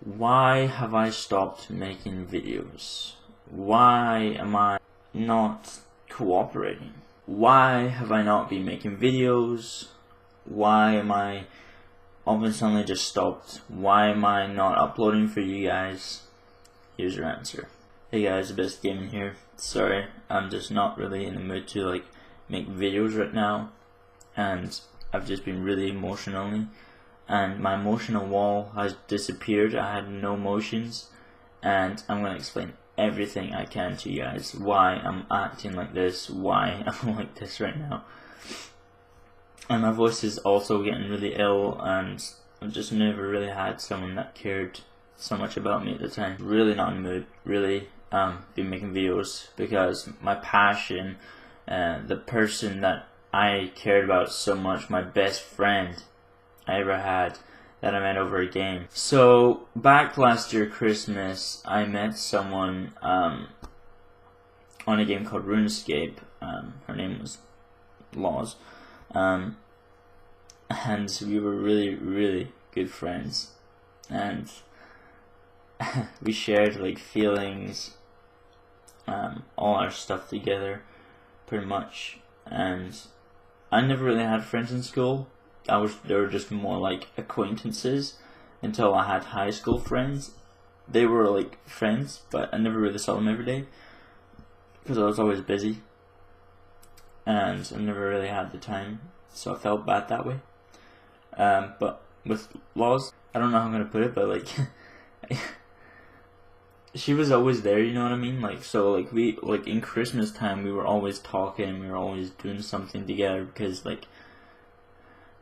Why have I stopped making videos? Why am I not cooperating? Why have I not been making videos? Why am I all of a sudden just stopped? Why am I not uploading for you guys? Here's your answer. Hey guys, OfficialAbyssGaming here. Sorry, I'm just not really in the mood to make videos right now, and I've just been really emotionally, and my emotional wall has disappeared. I had no emotions, and I'm gonna explain everything I can to you guys. Why I'm acting like this, why I'm like this right now. And my voice is also getting really ill, and I've just never really had someone that cared so much about me at the time. Really not in the mood, really been making videos because my passion, the person that I cared about so much, my best friend I ever had, that I met over a game. So back last year Christmas, I met someone on a game called RuneScape. Her name was Laws, and we were really good friends, and we shared feelings, all our stuff together pretty much. And I never really had friends in school. They were just more like acquaintances until I had high school friends. They were like friends, but I never really saw them every day because I was always busy, and I never really had the time, so I felt bad that way. But with Laws, I don't know how I'm gonna put it, but she was always there, you know what I mean? We in Christmas time, we were always talking, we were always doing something together, because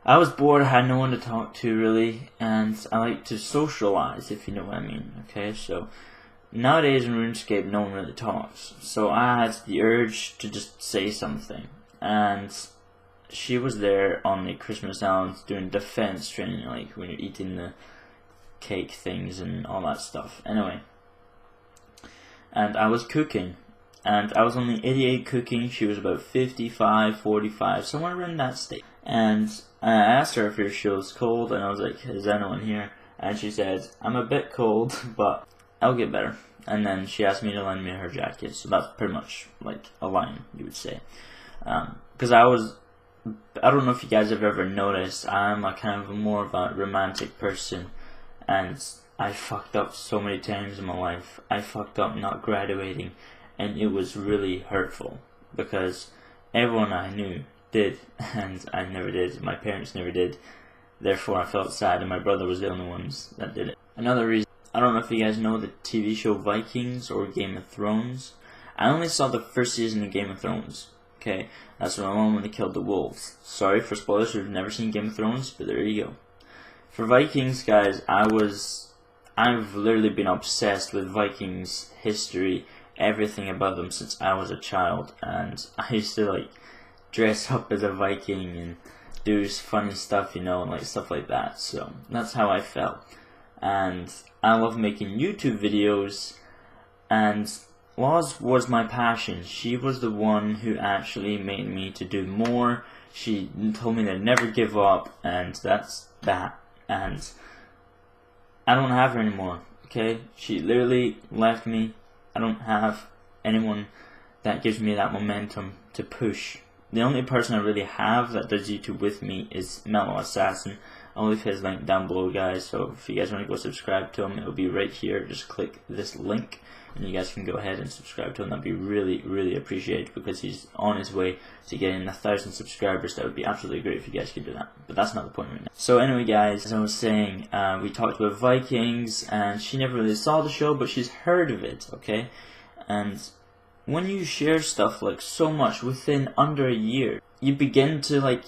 I was bored, I had no one to talk to really, and I like to socialize, if you know what I mean. Okay, so nowadays in RuneScape, no one really talks, so I had the urge to just say something, and she was there on the Christmas Islands doing defense training, when you're eating the cake things and all that stuff. Anyway, and I was cooking, and I was only 88 cooking. She was about 55, 45, somewhere around that state. And I asked her if she was cold, and I was like, "Is anyone here?" And she said, "I'm a bit cold, but I'll get better." And then she asked me to lend me her jacket. So that's pretty much like a line, you would say, because I don't know if you guys have ever noticed, I'm a kind of more of a romantic person, and I fucked up so many times in my life. I fucked up not graduating, and it was really hurtful because everyone I knew did, and I never did. My parents never did. Therefore, I felt sad, and my brother was the only ones that did it. Another reason, I don't know if you guys know the TV show Vikings or Game of Thrones. I only saw the first season of Game of Thrones. Okay, that's when they killed the wolves. Sorry for spoilers if you've never seen Game of Thrones, but there you go. For Vikings, guys, I've literally been obsessed with Vikings history, everything about them since I was a child, and I used to dress up as a Viking and do funny stuff, stuff like that. So that's how I felt, and I love making YouTube videos, and Laws was my passion. She was the one who actually made me to do more. She told me to never give up, and that's that. And I don't have her anymore, okay? She literally left me. I don't have anyone that gives me that momentum to push. The only person I really have that does YouTube with me is Mellow Assassin. I'll leave his link down below, guys, so if you guys want to go subscribe to him, it'll be right here. Just click this link, and you guys can go ahead and subscribe to him. That'd be really appreciated, because he's on his way to getting 1,000 subscribers. That would be absolutely great if you guys could do that, but that's not the point right now. So anyway, guys, as I was saying, we talked about Vikings, and she never really saw the show, but she's heard of it, okay? And when you share stuff so much within under a year, you begin to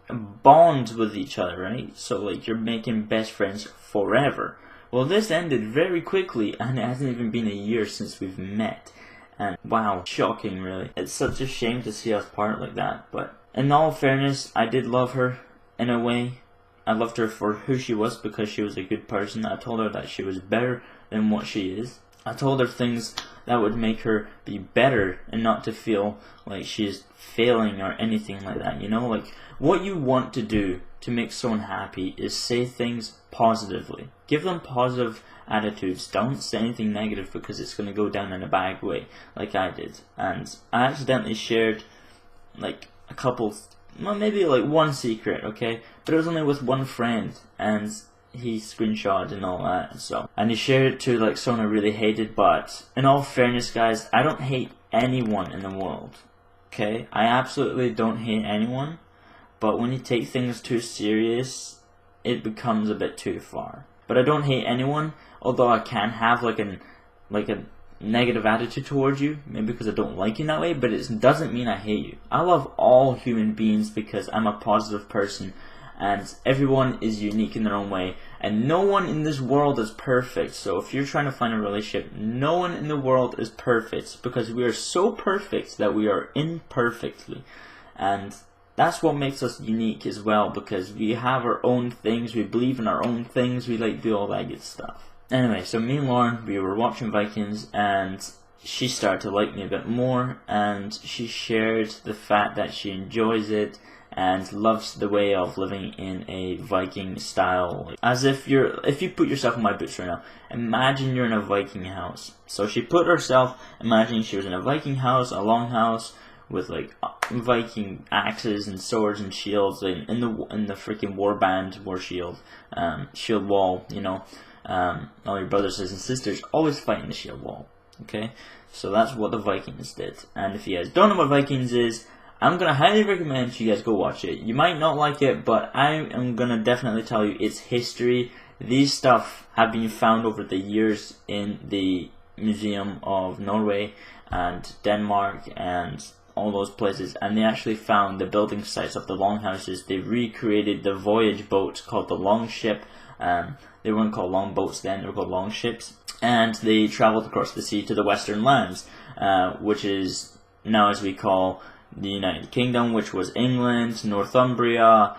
bond with each other, right? So you're making best friends forever. Well, this ended very quickly, and it hasn't even been a year since we've met. And wow, shocking, really. It's such a shame to see us part like that. But in all fairness, I did love her in a way. I loved her for who she was, because she was a good person. I told her that she was better than what she is. I told her things that would make her be better, and not to feel like she's failing or anything like that, what you want to do to make someone happy is say things positively. Give them positive attitudes. Don't say anything negative because it's going to go down in a bad way, like I did. And I accidentally shared like a couple, well, maybe like one secret, okay? But it was only with one friend, and he screenshotted and all that, so. And he shared it to like someone I really hated, but in all fairness, guys, I don't hate anyone in the world, okay? I absolutely don't hate anyone, but when you take things too serious, it becomes a bit too far. But I don't hate anyone, although I can have like a negative attitude towards you, maybe because I don't like you that way, but it doesn't mean I hate you. I love all human beings because I'm a positive person, and everyone is unique in their own way, and no one in this world is perfect. So if you're trying to find a relationship, no one in the world is perfect, because we are so perfect that we are imperfectly, and that's what makes us unique as well, because we have our own things, we believe in our own things, we like do all that good stuff. Anyway, so me and Lauren, we were watching Vikings, and she started to like me a bit more, and she shared the fact that she enjoys it and loves the way of living in a Viking style. As if you put yourself in my boots right now, imagine you're in a Viking house. So she put herself, imagining she was in a Viking house, a long house, with like Viking axes and swords and shields in the freaking warband, war shield, shield wall, you know. All your brothers and sisters always fight in the shield wall, okay? So that's what the Vikings did. And if you guys don't know what Vikings is, I'm going to highly recommend you guys go watch it. You might not like it, but I am going to definitely tell you it's history. These stuff have been found over the years in the Museum of Norway and Denmark and all those places, and they actually found the building sites of the longhouses. They recreated the voyage boats called the longship. They weren't called longboats then, they were called longships. And they traveled across the sea to the western lands, which is now as we call the United Kingdom, which was England, Northumbria,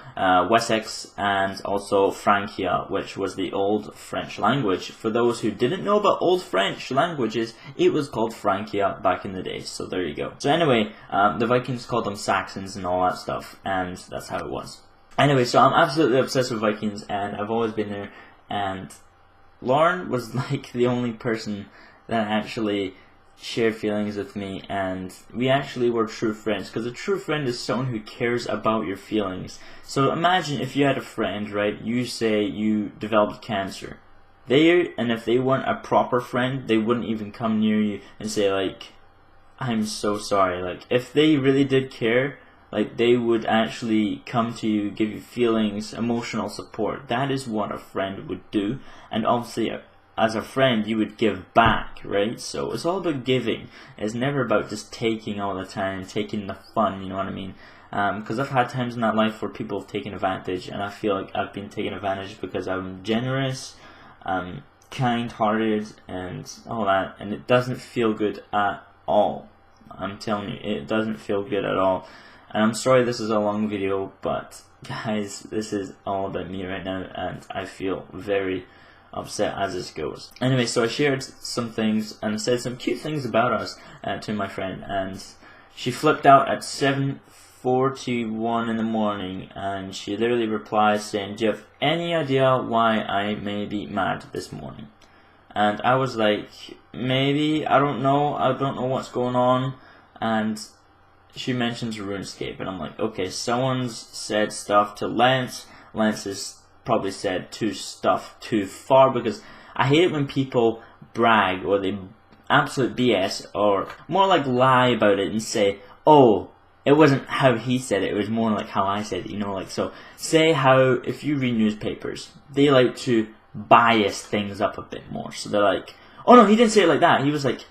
Wessex, and also Francia, which was the old French language. For those who didn't know about old French languages, it was called Francia back in the day, so there you go. So anyway, the Vikings called them Saxons and all that stuff, and that's how it was. Anyway, so I'm absolutely obsessed with Vikings, and I've always been there, and Lauren was like the only person that actually shared feelings with me, and we actually were true friends, because a true friend is someone who cares about your feelings. So imagine if you had a friend, right, you say you developed cancer, and if they weren't a proper friend, they wouldn't even come near you and say like, I'm so sorry. Like, if they really did care, like, they would actually come to you, give you feelings, emotional support. That is what a friend would do, and obviously as a friend, you would give back, right? So it's all about giving. It's never about just taking all the time, taking the fun, you know what I mean? Because I've had times in that life where people have taken advantage, and I feel like I've been taken advantage because I'm generous, kind-hearted, and all that, and it doesn't feel good at all. I'm telling you, it doesn't feel good at all. And I'm sorry this is a long video, but guys, this is all about me right now, and I feel very upset as this goes. Anyway, so I shared some things and said some cute things about us to my friend, and she flipped out at 7:41 in the morning, and she literally replied saying, "Do you have any idea why I may be mad this morning?" And I was like, maybe, I don't know what's going on. And she mentions RuneScape, and I'm like, okay, someone's said stuff to Lance. Lance has probably said stuff too far, because I hate it when people brag or they absolute BS, or more like lie about it and say, oh, it wasn't how he said it, it was more like how I said it, you know, like, so say how, if you read newspapers, they like to bias things up a bit more, so they're like, oh no, he didn't say it like that, he was like,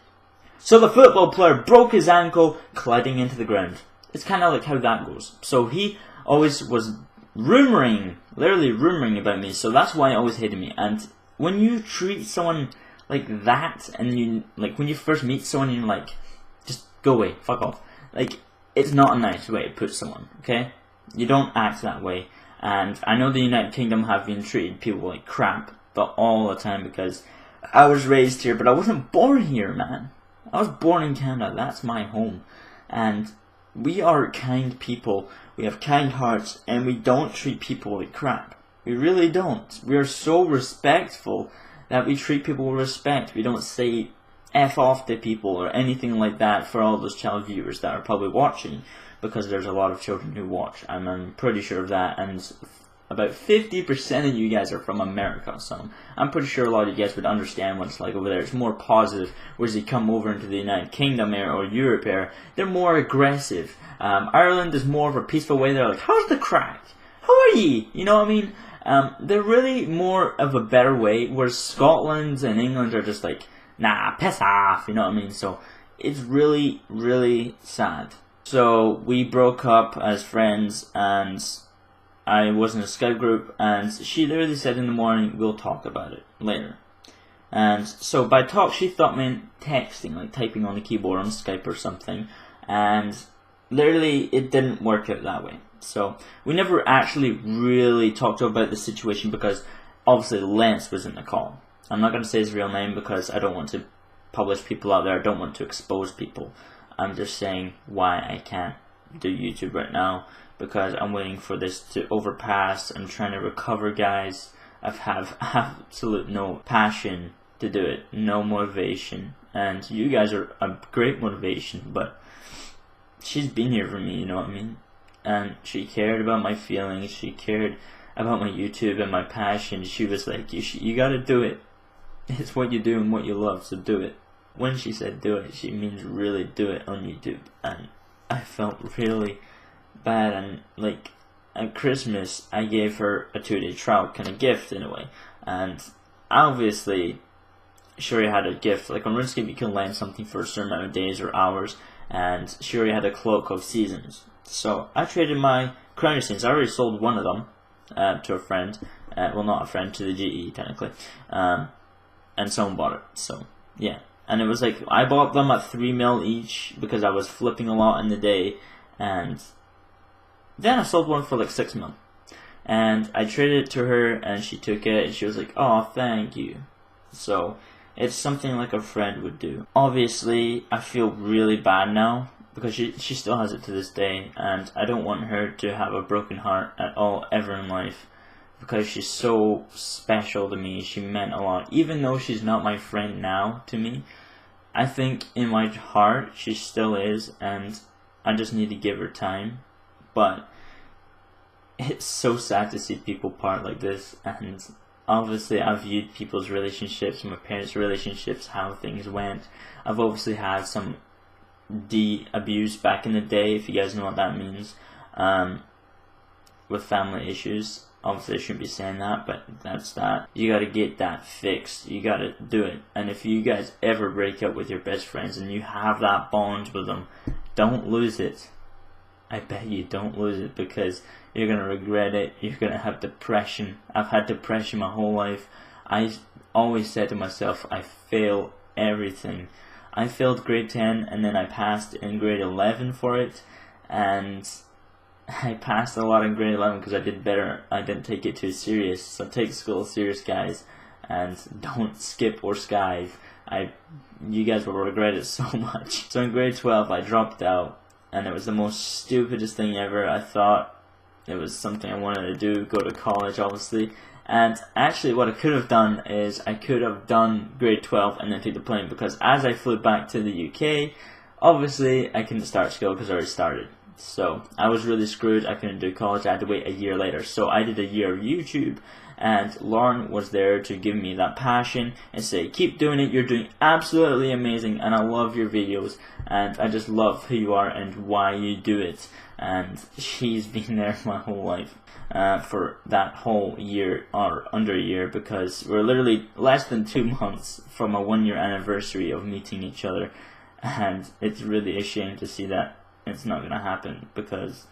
so the football player broke his ankle colliding into the ground. It's kind of like how that goes. So he always was literally rumoring about me, so that's why he always hated me. And when you treat someone like that, and you, like, when you first meet someone and you're like, just go away, fuck off, like, it's not a nice way to put someone, okay? You don't act that way. And I know the United Kingdom have been treating people like crap, but all the time, because I was raised here, but I wasn't born here, man. I was born in Canada, that's my home. And we are kind people, we have kind hearts, and we don't treat people like crap. We really don't. We are so respectful that we treat people with respect. We don't say F off to people or anything like that for all those child viewers that are probably watching, because there's a lot of children who watch, and I'm pretty sure of that, and about 50% of you guys are from America, so I'm pretty sure a lot of you guys would understand what it's like over there. It's more positive, whereas you come over into the United Kingdom or Europe here, they're more aggressive. Ireland is more of a peaceful way. They're like, how's the crack? How are ye? You know what I mean? They're really more of a better way, whereas Scotland and England are just like, nah, piss off, you know what I mean? So it's really, really sad. So we broke up as friends, and I was in a Skype group, and she literally said in the morning, we'll talk about it later. And so by talk, she thought meant texting, like typing on the keyboard on Skype or something, and literally it didn't work out that way. So we never actually really talked about the situation, because obviously Lance was in the call. I'm not going to say his real name because I don't want to publish people out there, I don't want to expose people. I'm just saying why I can't do YouTube right now, because I'm waiting for this to overpass. I'm trying to recover, guys. I have absolute no passion to do it, no motivation, and you guys are a great motivation, but she's been here for me, you know what I mean? And she cared about my feelings, she cared about my YouTube and my passion. She was like, you gotta do it. It's what you do and what you love, so do it. When she said do it, she means really do it on YouTube, and I felt really bad. And like at Christmas, I gave her a 2-day trial kind of gift in a way, and obviously she already had a gift. Like on RuneScape, you can land something for a certain amount of days or hours, and she already had a Cloak of Seasons. So I traded my Crown of Seasons. I already sold one of them to a friend, well, not a friend, to the GE technically, and someone bought it. So yeah. And it was like, I bought them at 3 mil each because I was flipping a lot in the day, and then I sold one for like 6 mil. And I traded it to her, and she took it, and she was like, oh, thank you. So it's something like a friend would do. Obviously, I feel really bad now, because she still has it to this day, and I don't want her to have a broken heart at all ever in life, because she's so special to me. She meant a lot. Even though she's not my friend now to me, I think in my heart she still is, and I just need to give her time. But it's so sad to see people part like this, and obviously I've viewed people's relationships, my parents' relationships, how things went. I've obviously had some abuse back in the day, if you guys know what that means, with family issues. Obviously I shouldn't be saying that, but that's that. You gotta get that fixed. You gotta do it. And if you guys ever break up with your best friends and you have that bond with them, don't lose it. I bet you don't lose it, because you're gonna regret it. You're gonna have depression. I've had depression my whole life. I always said to myself, I fail everything. I failed grade 10, and then I passed in grade 11 for it, and I passed a lot in grade 11 because I did better. I didn't take it too serious. So take school serious, guys, and don't skip or skive. You guys will regret it so much. So in grade 12, I dropped out, and it was the most stupidest thing ever. I thought it was something I wanted to do, go to college, obviously. And actually what I could have done is I could have done grade 12 and then take the plane, because as I flew back to the UK, obviously I couldn't start school because I already started. So I was really screwed. I couldn't do college. I had to wait a year later. So I did a year of YouTube, and Lauren was there to give me that passion and say, keep doing it. You're doing absolutely amazing, and I love your videos, and I just love who you are and why you do it. And she's been there my whole life for that whole year, or under a year, because we're literally less than 2 months from a 1-year anniversary of meeting each other, and it's really a shame to see that it's not gonna happen, because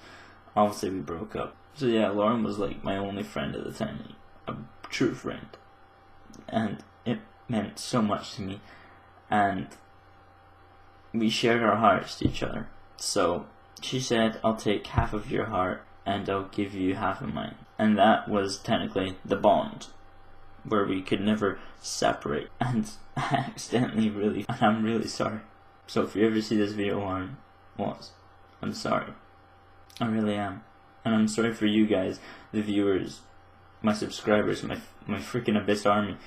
obviously we broke up. So yeah, Lauren was like my only friend at the time, a true friend, and it meant so much to me, and we shared our hearts to each other. So she said, I'll take half of your heart and I'll give you half of mine, and that was technically the bond where we could never separate. And I accidentally and I'm really sorry. So if you ever see this video, Lauren, I'm sorry. I really am. And I'm sorry for you guys, the viewers, my subscribers, my freaking Abyss army,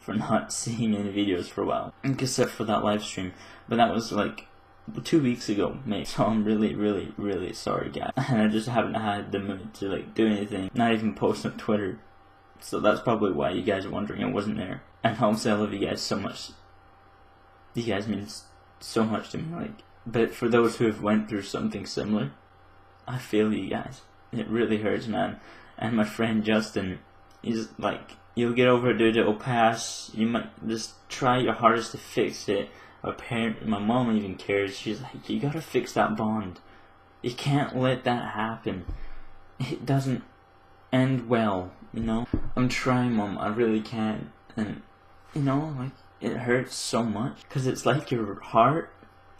for not seeing any videos for a while. Except for that live stream. But that was like 2 weeks ago, mate. So I'm really, really, really sorry, guys. And I just haven't had the mood to like do anything. Not even post on Twitter. So that's probably why you guys are wondering I wasn't there. And obviously I love you guys so much. You guys mean so much to me. Like, but for those who have went through something similar, I feel you guys. It really hurts, man. And my friend Justin, he's like, you'll get over it, dude. It'll pass. You might just try your hardest to fix it. My mom even cares. She's like, you gotta fix that bond. You can't let that happen. It doesn't end well, you know. I'm trying, Mom. I really can. And you know, like, it hurts so much because it's like your heart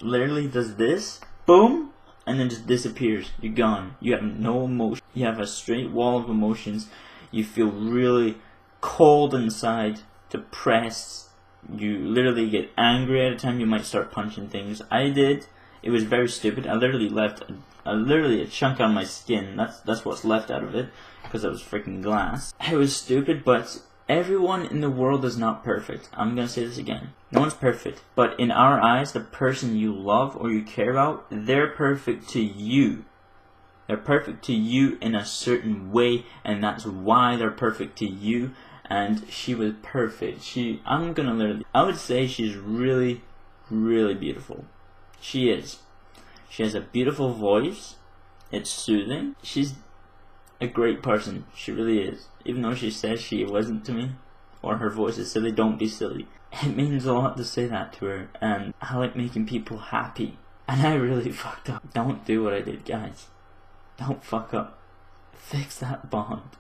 literally does this, boom, and then just disappears. You're gone. You have no emotion. You have a straight wall of emotions. You feel really cold inside, depressed. You literally get angry at a time. You might start punching things. I did. It was very stupid. I literally left a chunk on my skin. That's what's left out of it, because it was freaking glass. It was stupid, but everyone in the world is not perfect. I'm gonna say this again. No one's perfect. But in our eyes, the person you love or you care about, they're perfect to you. They're perfect to you in a certain way, and that's why they're perfect to you. And she was perfect. I would say she's really, really beautiful. She is. She has a beautiful voice. It's soothing. She's a great person. She really is. Even though she says she wasn't to me, or her voice is silly, don't be silly. It means a lot to say that to her, and I like making people happy. And I really fucked up. Don't do what I did, guys. Don't fuck up. Fix that bond.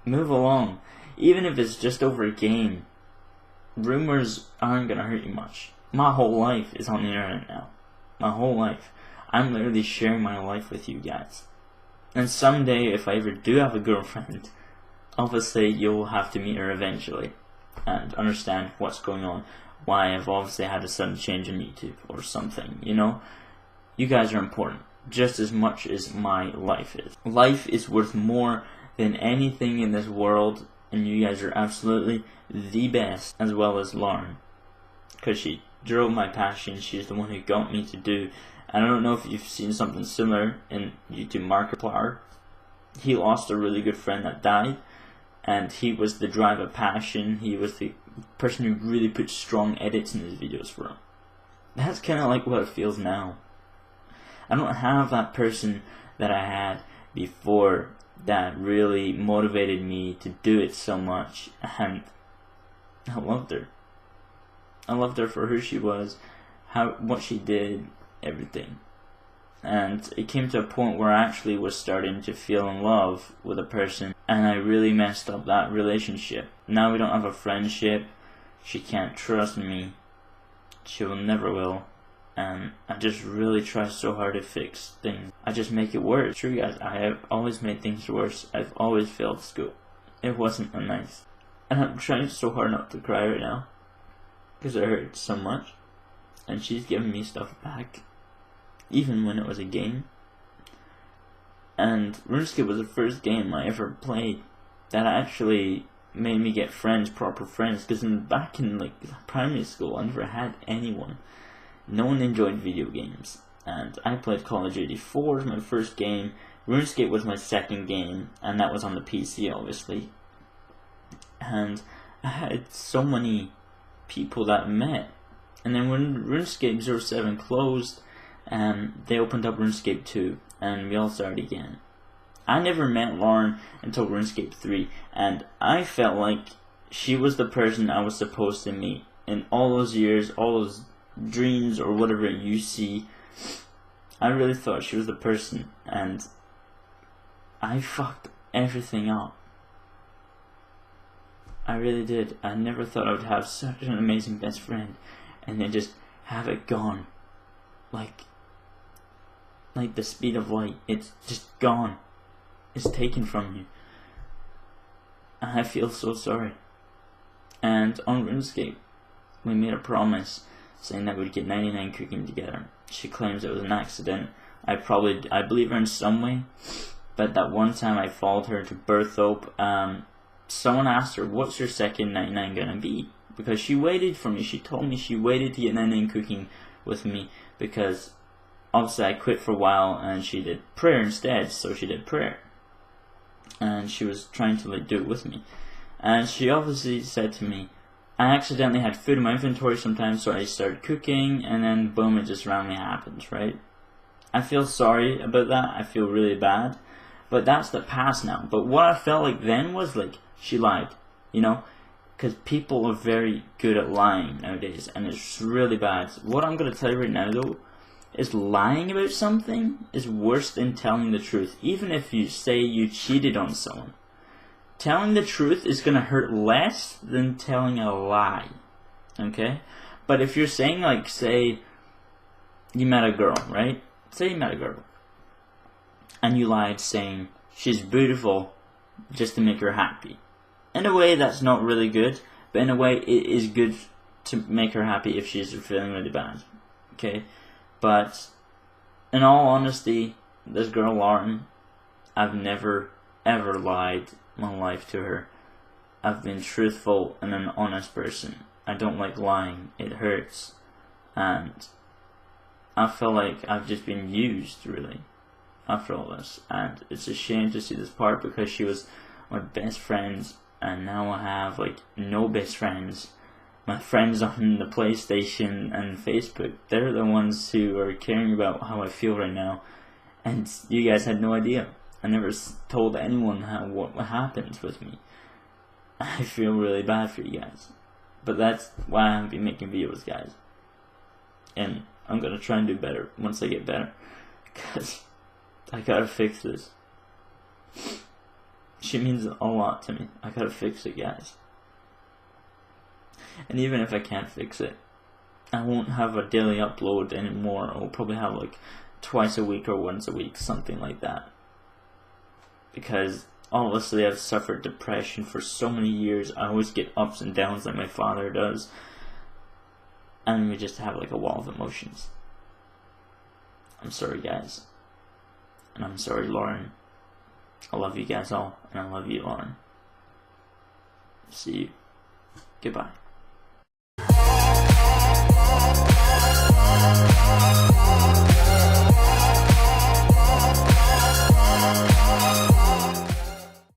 Move along. Even if it's just over a game, rumors aren't gonna hurt you much. My whole life is on the internet now. My whole life. I'm literally sharing my life with you guys. And someday, if I ever do have a girlfriend, obviously you'll have to meet her eventually and understand what's going on. Why I've obviously had a sudden change on YouTube or something, you know? You guys are important just as much as my life is. Life is worth more than anything in this world, and you guys are absolutely the best, as well as Lauren, because she drove my passion. She's the one who got me to do. And I don't know if you've seen something similar in YouTube Markiplier. He lost a really good friend that died, and he was the drive of passion. He was the person who really put strong edits in his videos for him. That's kind of like what it feels now. I don't have that person that I had before that really motivated me to do it so much, and I loved her. I loved her for who she was, what she did, everything. And it came to a point where I actually was starting to feel in love with a person, and I really messed up that relationship. Now we don't have a friendship. She can't trust me. She never will. And I just really try so hard to fix things. I just make it worse. True, guys, I have always made things worse. I've always failed school. It wasn't nice. And I'm trying so hard not to cry right now, because it hurts so much. And she's giving me stuff back, even when it was a game. And RuneScape was the first game I ever played that actually made me get friends, proper friends. Because back in like primary school, I never had anyone. No one enjoyed video games, and I played Call of Duty 4 was my first game, RuneScape was my second game, and that was on the PC obviously. And I had so many people that I met, and then when RuneScape 07 closed, they opened up RuneScape 2, and we all started again. I never met Lauren until RuneScape 3, and I felt like she was the person I was supposed to meet. In all those years, all those dreams or whatever you see, I really thought she was the person, and I fucked everything up. I really did. I never thought I would have such an amazing best friend and then just have it gone like the speed of light. It's just gone. It's taken from you. And I feel so sorry. And on RuneScape we made a promise saying that we'd get 99 cooking together. She claims it was an accident. I believe her in some way. But that one time I followed her to Berthope, someone asked her, what's your second 99 gonna be? Because she waited for me. She told me she waited to get 99 cooking with me because obviously I quit for a while and she did prayer instead, so she did prayer. And she was trying to like do it with me. And she obviously said to me, I accidentally had food in my inventory sometimes, so I started cooking, and then boom, it just randomly happens, right? I feel sorry about that. I feel really bad. But that's the past now. But what I felt like then was like, she lied, you know? Because people are very good at lying nowadays, and it's really bad. What I'm going to tell you right now, though, is lying about something is worse than telling the truth. Even if you say you cheated on someone. Telling the truth is going to hurt less than telling a lie. Okay? But if you're saying, like, say, you met a girl, right? Say you met a girl. And you lied saying she's beautiful just to make her happy. In a way, that's not really good. But in a way, it is good to make her happy if she's feeling really bad. Okay? But, in all honesty, this girl, Lauren, I've never, ever lied my life to her. I've been truthful and an honest person. I don't like lying. It hurts. And I feel like I've just been used, really, after all this. And it's a shame to see this part because she was my best friend, and now I have, like, no best friends. My friends on the PlayStation and Facebook, they're the ones who are caring about how I feel right now. And you guys had no idea. I never told anyone what happened with me. I feel really bad for you guys. But that's why I haven't been making videos, guys. And I'm going to try and do better once I get better. Because I gotta fix this. She means a lot to me. I gotta fix it, guys. And even if I can't fix it, I won't have a daily upload anymore. I'll probably have like twice a week or once a week, something like that. Because obviously I've suffered depression for so many years. I always get ups and downs like my father does. And we just have like a wall of emotions. I'm sorry, guys. And I'm sorry, Lauren. I love you guys all. And I love you, Lauren. See you. Goodbye.